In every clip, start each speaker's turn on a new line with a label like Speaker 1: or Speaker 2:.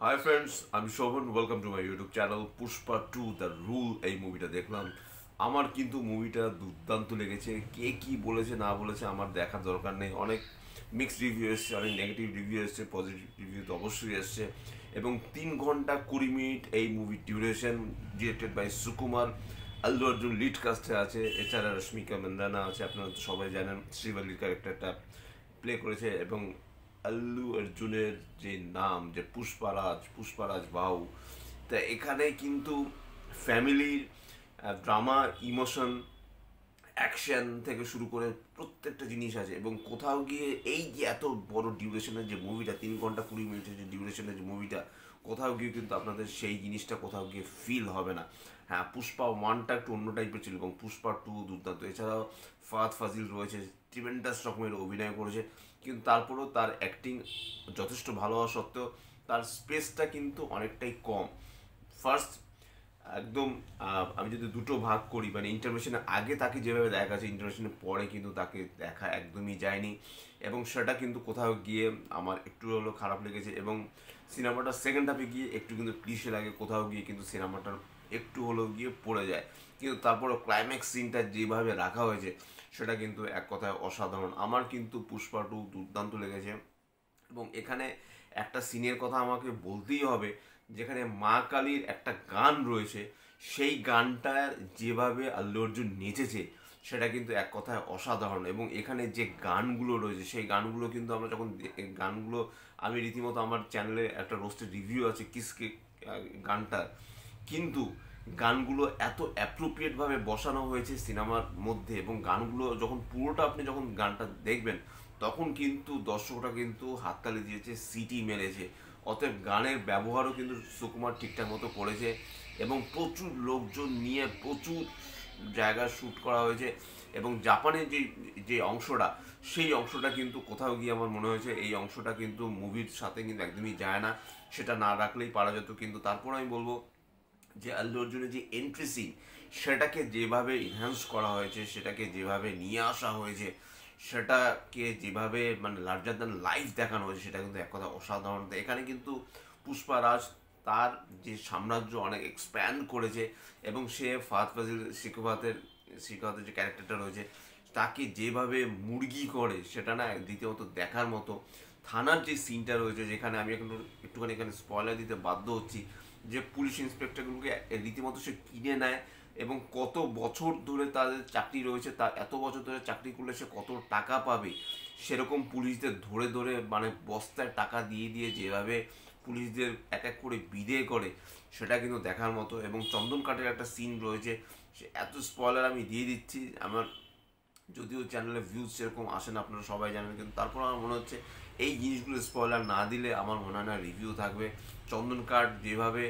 Speaker 1: High friends, আমি Shovan. Welcome to my YouTube channel. Pushpa two the rule এই মুভিটা দেখলাম। আমার কিন্তু মুভিটা দুর্দান্ত লেগেছে। কে কি বলেছে না বলেছে আমার দেখার দরকার নেই। অনেক মিক্সড রিভিউ এসছে, অনেক নেগেটিভ রিভিউ এসছে, পজিটিভ রিভিউ তো অবশ্যই এসছে। এবং 3 ঘন্টা 20 মিনিট এই মুভির duration. Directed by Sukumar. Allu Arjun lead কাস্টে আছে, এছাড়া রশ্মিকা মন্দানা আছে। আপনারা তো সবাই জানেন শ্রীবল্লির ক্যারেক্টারটা প্লে করেছে। এবং আল্লু অর্জুনের যে নাম, যে পুষ্পারাজ, পুষ্পারাজ বাহু, তা এখানে কিন্তু ফ্যামিলির ড্রামা, ইমোশন, অ্যাকশন থেকে শুরু করে প্রত্যেকটা জিনিস আছে। এবং কোথাও গিয়ে এই যে এত বড় ডিউরেশনের যে মুভিটা, 3 ঘন্টা 20 মিনিটের যে ডিউরেশনের যে মুভিটা, কোথাও গিয়ে কিন্তু আপনাদের সেই জিনিসটা কোথাও গিয়ে ফিল হবে না। হ্যাঁ, পুষ্পা ওয়ানটা একটু অন্য টাইপের ছিল এবং পুষ্পা টু দুর্দান্ত। এছাড়াও ফাহাদ ফাজিল রয়েছে, ট্রিমেন্ডাস রকমের অভিনয় করেছে। কিন্তু তারপরেও তার অ্যাক্টিং যথেষ্ট ভালো হওয়া সত্ত্বেও তার স্পেসটা কিন্তু অনেকটাই কম। ফার্স্ট একদম আমি যদি দুটো ভাগ করি, মানে ইন্টারমিশনের আগে তাকে যেভাবে দেখা গেছে, ইন্টারমিশনের পরে কিন্তু তাকে দেখা একদমই যায়নি। এবং সেটা কিন্তু কোথাও গিয়ে আমার একটু হলেও খারাপ লেগেছে। এবং সিনেমাটা সেকেন্ড হাফে গিয়ে একটু কিন্তু ক্লিশে লাগে, কোথাও গিয়ে কিন্তু সিনেমাটার একটু হলেও গিয়ে পড়ে যায়। কিন্তু তারপরে ক্লাইম্যাক্স সিনটা যেভাবে রাখা হয়েছে সেটা কিন্তু এক কথায় অসাধারণ। আমার কিন্তু পুষ্পা টু দুর্দান্ত লেগেছে। এবং এখানে একটা সিনের কথা আমাকে বলতেই হবে, যেখানে মা কালীর একটা গান রয়েছে, সেই গানটার যেভাবে আল্লু অর্জুন নেচেছে সেটা কিন্তু এক কথায় অসাধারণ। এবং এখানে যে গানগুলো রয়েছে সেই গানগুলো কিন্তু আমরা যখন গানগুলো আমি রীতিমতো আমার চ্যানেলে একটা রোস্টের রিভিউ আছে কিসকে গানটার, কিন্তু গানগুলো এত অ্যাপ্রোপ্রিয়েটভাবে বসানো হয়েছে সিনেমার মধ্যে। এবং গানগুলো যখন পুরোটা আপনি যখন গানটা দেখবেন তখন কিন্তু দর্শকরা কিন্তু হাততালি দিয়েছে, সিটি মেরেছে। অতএব গানের ব্যবহারও কিন্তু সুকুমার ঠিকঠাক মতো করেছে। এবং প্রচুর লোকজন নিয়ে প্রচুর জায়গা শ্যুট করা হয়েছে। এবং জাপানের যে যে অংশটা, সেই অংশটা কিন্তু কোথাও গিয়ে আমার মনে হয়েছে এই অংশটা কিন্তু মুভির সাথে কিন্তু একদমই যায় না। সেটা না রাখলেই পারা যেত। কিন্তু তারপর আমি বলবো যে আল্লু অর্জুনের যে এন্ট্রি সিন, সেটাকে যেভাবে এনহ্যান্স করা হয়েছে, সেটাকে যেভাবে নিয়ে আসা হয়েছে, সেটাকে যেভাবে মানে লার্জার দ্যান লাইফ দেখানো হয়েছে, সেটা কিন্তু এক কথা অসাধারণ। তো এখানে কিন্তু পুষ্পারাজ তার যে সাম্রাজ্য অনেক এক্সপ্যান্ড করেছে। এবং সে ফাহাদ ফাজিল শিখোয়াতের যে ক্যারেক্টারটা রয়েছে, তাকে যেভাবে মুরগি করে সেটা না দ্বিতীয়ত দেখার মতো। থানার যে সিনটা রয়েছে, যেখানে আমি এখন একটুখানি এখানে স্পয়লার দিতে বাধ্য হচ্ছি, যে পুলিশ ইন্সপেক্টরগুলোকে রীতিমতো সে কিনে নেয়। এবং কত বছর ধরে তাদের চাকরি রয়েছে, তা এত বছর ধরে চাকরি করলে সে কত টাকা পাবে, সেরকম পুলিশদের ধরে ধরে মানে বস্তায় টাকা দিয়ে দিয়ে যেভাবে পুলিশদের এক এক করে বিদেয় করে, সেটা কিন্তু দেখার মতো। এবং চন্দন কাঠের একটা সিন রয়েছে, সে এত স্পয়লার আমি দিয়ে দিচ্ছি। আমার যদিও চ্যানেলে ভিউজ সেরকম আসে না, আপনারা সবাই জানেন, কিন্তু তারপর আমার মনে হচ্ছে এই জিনিসগুলো স্পয়লার না দিলে আমার মনে হয় না রিভিউ থাকবে। চন্দন কাঠ যেভাবে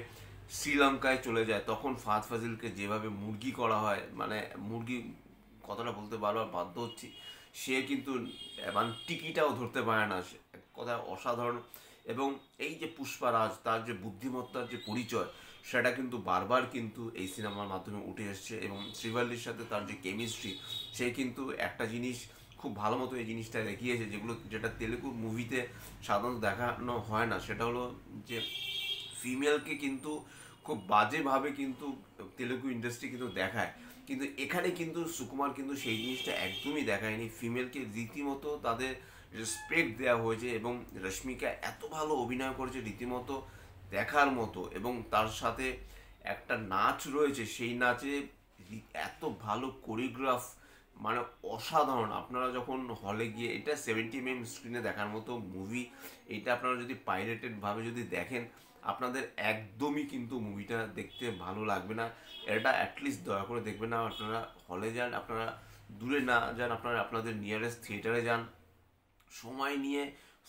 Speaker 1: শ্রীলঙ্কায় চলে যায়, তখন ফাহাদ ফাজিলকে যেভাবে মুরগি করা হয়, মানে মুরগি কথাটা বলতে বারবার বাধ্য হচ্ছি, সে কিন্তু মানে টিকিটাও ধরতে পারে না, সে এক কথায় অসাধারণ। এবং এই যে পুষ্পারাজ, তার যে বুদ্ধিমত্তার যে পরিচয়, সেটা কিন্তু বারবার কিন্তু এই সিনেমার মাধ্যমে উঠে এসছে। এবং শ্রীবল্লির সাথে তার যে কেমিস্ট্রি, সে কিন্তু একটা জিনিস খুব ভালো মতো এই জিনিসটা দেখিয়েছে, যেটা তেলেগু মুভিতে সাধারণত দেখানো হয় না। সেটা হলো যে ফিমেলকে কিন্তু খুব বাজেভাবে কিন্তু তেলেগু ইন্ডাস্ট্রি কিন্তু দেখায়। কিন্তু এখানে কিন্তু সুকুমার কিন্তু সেই জিনিসটা একদমই দেখায়নি। ফিমেলকে রীতিমতো তাদের রেসপেক্ট দেওয়া হয়েছে। এবং রশ্মিকা এত ভালো অভিনয় করেছে, রীতিমতো দেখার মতো। এবং তার সাথে একটা নাচ রয়েছে, সেই নাচে এত ভালো কোরিওগ্রাফ, মানে অসাধারণ। আপনারা যখন হলে গিয়ে, এটা 70 mm স্ক্রিনে দেখার মতো মুভি, এটা আপনারা যদি পাইরেটেড ভাবে যদি দেখেন, আপনাদের একদমই কিন্তু মুভিটা দেখতে ভালো লাগবে না। এটা অ্যাটলিস্ট দয়া করে দেখবেন না। আপনারা হলে যান, আপনারা দূরে না যান, আপনারা আপনাদের নিয়ারেস্ট থিয়েটারে যান, সময় নিয়ে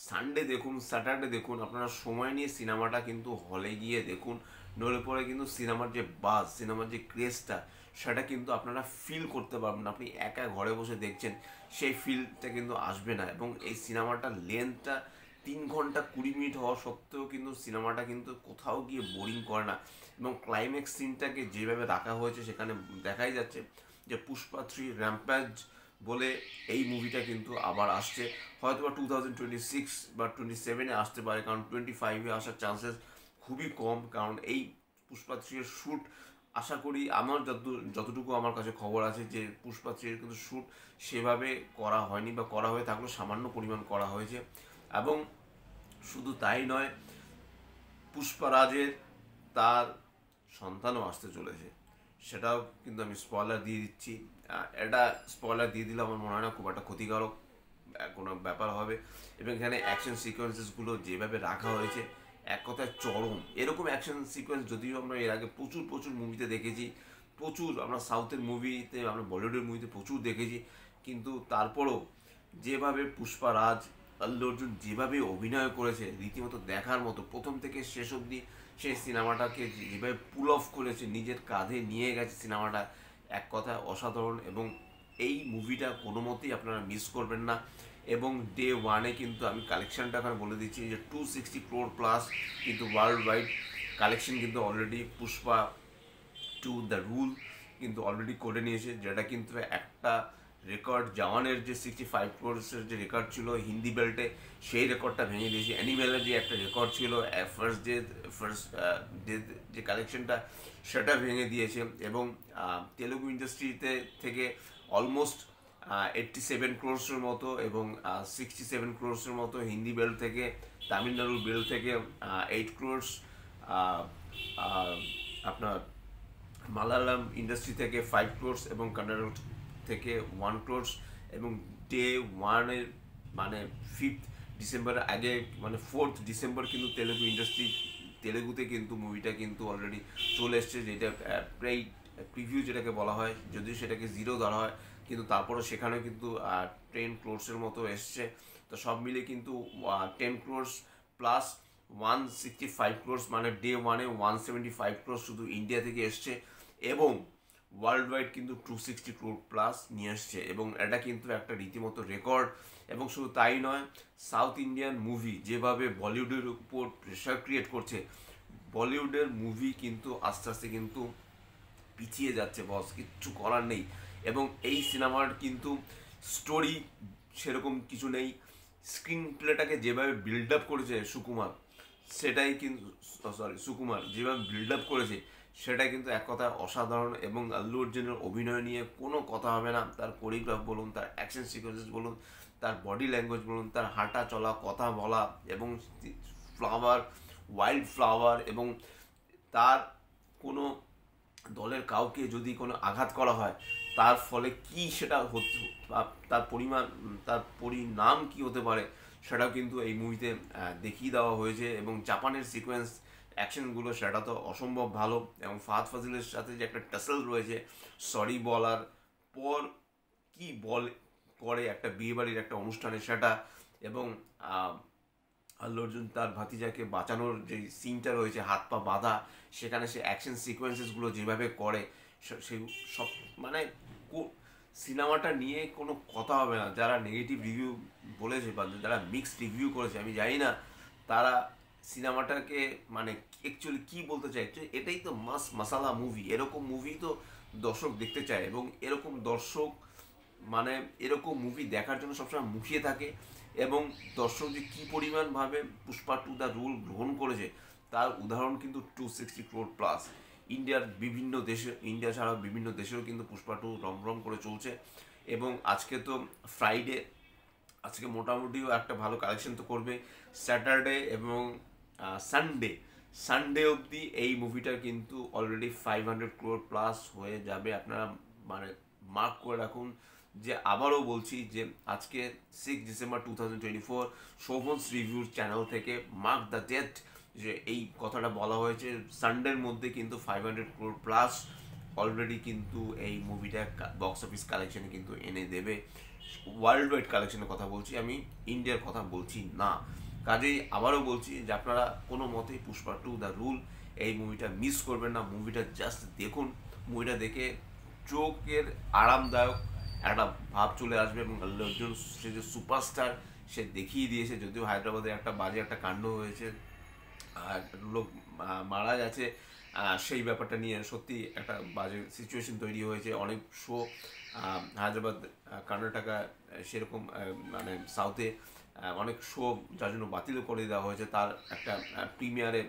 Speaker 1: সানডে দেখুন, স্যাটারডে দেখুন, আপনারা সময় নিয়ে সিনেমাটা কিন্তু হলে গিয়ে দেখুন। নইলে পরে কিন্তু সিনেমার যে বাজ, সিনেমার যে ক্রেজটা, সেটা কিন্তু আপনারা ফিল করতে পারবেন না। আপনি একা ঘরে বসে দেখছেন, সেই ফিলটা কিন্তু আসবে না। এবং এই সিনেমাটার লেন্থটা 3 ঘন্টা 20 মিনিট হওয়া সত্ত্বেও কিন্তু সিনেমাটা কিন্তু কোথাও গিয়ে বোরিং করে না। এবং ক্লাইম্যাক্স সিনটাকে যেভাবে রাখা হয়েছে, সেখানে দেখাই যাচ্ছে যে পুষ্পা 3 র্যাম্প্যাজ বলে এই মুভিটা কিন্তু আবার আসছে। হয়তো বা 2026 বা 27-এ আসতে পারে, কারণ 25-এ আসার চান্সেস খুবই কম, কারণ এই পুষ্পা 3 এর শ্যুট আশা করি আমার যতটুকু আমার কাছে খবর আছে যে পুষ্পা 3 এর কিন্তু শ্যুট সেভাবে করা হয়নি, বা করা হয়ে থাকলেও সামান্য পরিমাণ করা হয়েছে। এবং শুধু তাই নয়, পুষ্পারাজের তার সন্তানও আসতে চলেছে, সেটাও কিন্তু আমি স্পয়লার দিয়ে দিচ্ছি। এটা স্পয়লার দিয়ে দিলে আমার মনে হয় না খুব একটা ক্ষতিকারক কোনো ব্যাপার হবে। এবং এখানে অ্যাকশন সিকোয়েন্সেসগুলো যেভাবে রাখা হয়েছে, এক কথায় চরম। এরকম অ্যাকশন সিকোয়েন্স যদিও আমরা এর আগে প্রচুর প্রচুর মুভিতে দেখেছি, প্রচুর আমরা সাউথের মুভিতে, আমরা বলিউডের মুভিতে প্রচুর দেখেছি, কিন্তু তারপরও যেভাবে পুষ্পারাজ, আল্লু অর্জুন যেভাবে অভিনয় করেছে রীতিমতো দেখার মতো। প্রথম থেকে শেষ অবধি সেই সিনেমাটাকে যেভাবে পুল অফ করেছে, নিজের কাঁধে নিয়ে গেছে সিনেমাটা, এক কথায় অসাধারণ। এবং এই মুভিটা কোনো মতেই আপনারা মিস করবেন না। এবং ডে ওয়ানে কিন্তু আমি কালেকশানটা এখন বলে দিচ্ছি যে 260 crore প্লাস কিন্তু ওয়ার্ল্ড ওয়াইড কালেকশন কিন্তু অলরেডি পুষ্পা 2 দ্য রুল কিন্তু অলরেডি করে নিয়েছে, যেটা কিন্তু একটা রেকর্ড, জওয়ানের যে 65 crores যে রেকর্ড ছিল হিন্দি বেল্টে, সেই রেকর্ডটা ভেঙে দিয়েছে। অ্যানিমেলের যে একটা রেকর্ড ছিল ফার্স্ট ডে যে কালেকশনটা, সেটা ভেঙে দিয়েছে। এবং তেলুগু ইন্ডাস্ট্রিতে থেকে অলমোস্ট 87 crores মতো, এবং 67 crores মতো হিন্দি বেল্ট থেকে, তামিলনাড়ুর বেল্ট থেকে 8 crores, আপনার মালায়ালাম ইন্ডাস্ট্রি থেকে 5 crores, এবং কান্নাড়া থেকে 1 crores। এবং ডে ওয়ানের মানে 5th ডিসেম্বর আগে, মানে 4th ডিসেম্বর কিন্তু তেলুগু ইন্ডাস্ট্রি, তেলুগুতে কিন্তু মুভিটা কিন্তু অলরেডি চলে এসছে, যেটা প্রিভিউ যেটাকে বলা হয়, যদিও সেটাকে 0 ধরা হয়, কিন্তু তারপরে সেখানে কিন্তু 10 crores মতো এসছে। তো সব মিলে কিন্তু 10 crores প্লাস 165 crores, মানে ডে ওয়ানে 175 crores শুধু ইন্ডিয়া থেকে এসছে। এবং ওয়ার্ল্ড ওয়াইড কিন্তু 260 crore প্লাস নিয়ে আসছে, এবং এটা কিন্তু একটা রীতিমতো রেকর্ড। এবং শুধু তাই নয়, সাউথ ইন্ডিয়ান মুভি যেভাবে বলিউডের উপর প্রেশার ক্রিয়েট করছে, বলিউডের মুভি কিন্তু আস্তে আস্তে কিন্তু পিছিয়ে যাচ্ছে, বস, কিচ্ছু করার নেই। এবং এই সিনেমার কিন্তু স্টোরি সেরকম কিছু নেই, স্ক্রিন প্লেটাকে যেভাবে বিল্ড আপ করেছে সুকুমার, সেটাই কিন্তু, সুকুমার যেভাবে বিল্ড আপ করেছে সেটা কিন্তু এক কথা অসাধারণ। এবং আল্লু অর্জুনের অভিনয় নিয়ে কোনো কথা হবে না। তার কোরিওগ্রাফ বলুন, তার অ্যাকশন সিকোয়েন্সেস বলুন, তার বডি ল্যাঙ্গুয়েজ বলুন, তার হাঁটা চলা, কথা বলা, এবং ফ্লাওয়ার, ওয়াইল্ড ফ্লাওয়ার, এবং তার কোনো দলের কাউকে যদি কোনো আঘাত করা হয়, তার ফলে কি সেটা হতে, তার তার পরিণাম কি হতে পারে, সেটাও কিন্তু এই মুভিতে দেখিয়ে দেওয়া হয়েছে। এবং জাপানের সিকোয়েন্স অ্যাকশনগুলো সেটা তো অসম্ভব ভালো। এবং ফাহাদ ফাজিলের সাথে যে একটা টাসেল রয়েছে, সরি বলার পর কি বল করে একটা বিয়েবাড়ির একটা অনুষ্ঠানে সেটা, এবং আল্লু অর্জুন তার ভাতিজাকে বাঁচানোর যে সিনটা রয়েছে, হাত পা বাঁধা, সেখানে সে অ্যাকশন সিকোয়েন্সেসগুলো যেভাবে করে, সে সব মানে সিনেমাটা নিয়ে কোনো কথা হবে না। যারা নেগেটিভ রিভিউ বলেছে বা যারা মিক্সড রিভিউ করেছে, আমি জানি না তারা সিনেমাটাকে মানে অ্যাকচুয়ালি কী বলতে চায়। এটাই তো মাস মাসালা মুভি, এরকম মুভি তো দর্শক দেখতে চায়, এবং এরকম দর্শক মানে এরকম মুভি দেখার জন্য সবসময় মুখিয়ে থাকে। এবং দর্শক যে কী পরিমাণভাবে পুষ্পা 2 দ্য রুল গ্রহণ করেছে, তার উদাহরণ কিন্তু 260 crore প্লাস। ইন্ডিয়ার বিভিন্ন দেশে, ইন্ডিয়া ছাড়াও বিভিন্ন দেশেও কিন্তু পুষ্পা 2 রমরম করে চলছে। এবং আজকে তো ফ্রাইডে, আজকে মোটামুটিও একটা ভালো কালেকশন তো করবে। স্যাটারডে এবং সানডে অবধি এই মুভিটা কিন্তু অলরেডি 500 crore প্লাস হয়ে যাবে। আপনারা মানে মার্ক করে রাখুন। যে আবারও বলছি যে আজকে 6 ডিসেম্বর 2024 শোভনস রিভিউর চ্যানেল থেকে মার্ক দ্য ডেট, যে এই কথাটা বলা হয়েছে, সানডের মধ্যে কিন্তু 500 crore প্লাস অলরেডি কিন্তু এই মুভিটা বক্স অফিস কালেকশনে কিন্তু এনে দেবে। ওয়ার্ল্ড ওয়াইড কালেকশনের কথা বলছি, আমি ইন্ডিয়ার কথা বলছি না। কাজেই আবারও বলছি যে আপনারা কোনো মতেই পুষ্পা 2 দ্য রুল এই মুভিটা মিস করবেন না। মুভিটা জাস্ট দেখুন, মুভিটা দেখে চোখের আরামদায়ক একটা ভাব চলে আসবে। এবং আল্লু অর্জুন সে যে সুপারস্টার, সে দেখিয়ে দিয়েছে। যদিও হায়দ্রাবাদে একটা বাজে একটা কাণ্ড হয়েছে, লোক মারা গেছে, সেই ব্যাপারটা নিয়ে সত্যি একটা বাজে সিচুয়েশন তৈরি হয়েছে। অনেক শো হায়দ্রাবাদ, কর্ণাটকা, সেরকম মানে সাউথে অনেক শো যার জন্য বাতিল করে দেওয়া হয়েছে, তার একটা প্রিমিয়ারে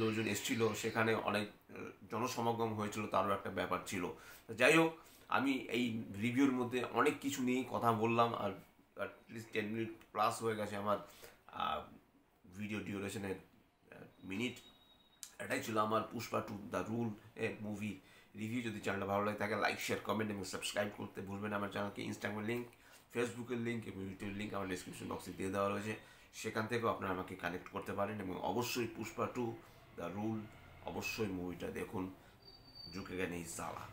Speaker 1: লোকজন এসেছিল, সেখানে অনেক জনসমাগম হয়েছিল, তারও একটা ব্যাপার ছিল। যাই হোক, আমি এই রিভিউর মধ্যে অনেক কিছু নিয়েই কথা বললাম, আর অ্যাটলিস্ট 10 মিনিট প্লাস হয়ে গেছে আমার ভিডিও ডিউরেশনের মিনিট। এটাই ছিল আমার পুষ্পা টু দ্য রুল এর মুভি রিভিউ। যদি চ্যানেলটা ভালো লাগে থাকে লাইক, শেয়ার, কমেন্ট এবং সাবস্ক্রাইব করতে ভুলবেন না। আমার চ্যানেলকে ইনস্টাগ্রামের লিঙ্ক, ফেসবুকের লিঙ্ক এবং ইউটিউবের লিঙ্ক আমার ডিসক্রিপশন বক্সে দিয়ে দেওয়া রয়েছে, সেখান থেকেও আপনারা আমাকে কানেক্ট করতে পারেন। এবং অবশ্যই পুষ্পা টু দ্য রুল অবশ্যই মুভিটা দেখুন, ঝুঁকে গেলে জ্বালা।